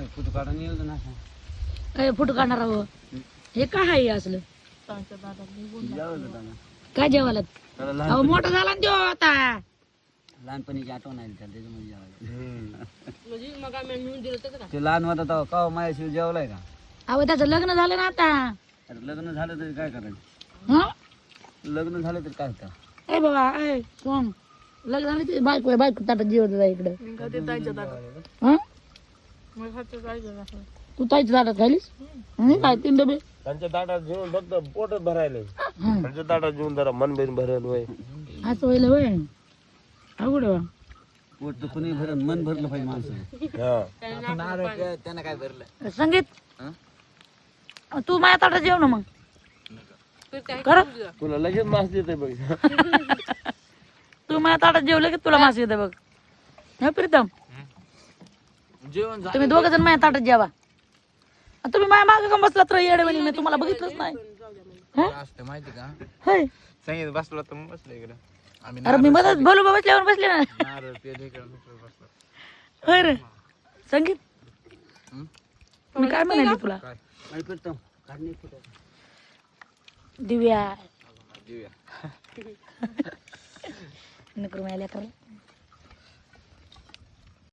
photo काढून येऊ ना काय फोटो काढणार आहो हे काय आहे असलं काय जेवायला अहो मोठा झाला ना देव आता लहानपणीची आठवण आली त्याला त्याच्यामध्ये ते लहान होता तेव्हा का माझ्याशिवाय जेवलाय का अहो त्याचं लग्न झालं ना आता अरे लग्न झालं तरी काय करायचं हा लग्न झालं तरी काय होतं ए बाबा ए कोण लग्न झालं ते बायको बायको ताटात जेवत जा इकडं हा तू ताईच्या ताटात खालीस मी काय 3 डबे त्यांच्या ताटात जेवून फक्त पोटच भरायला त्यांच्या ताटात जेवून जरा मन बिन भरेल वय असं व्हायला वय अवघड बा पोट तर कुणी भरण मन भरलं पाहिजे माणसं त्यांना काय भरलं संगीत तू माझ्या ताटात जेव ना मग कर तुला लगेच मास देते बघ तू माझ्या ताटात जेवलं की तुला मास येते बघ हा प्रीतम जेवण तुम्ही दोघ जण माझ्या ताटात जेवा तुम्ही माझ्या मागे का बसला तर येडे म्हणे मी तुम्हाला बघितलंच नाही माहिती का होय संगीत बसला तर मग बसलं इकडे अरे मी मदत बोलू बसल्यावर बसले ना होय रे संगीत मी काय म्हणाली तुला दिव्या नकर मला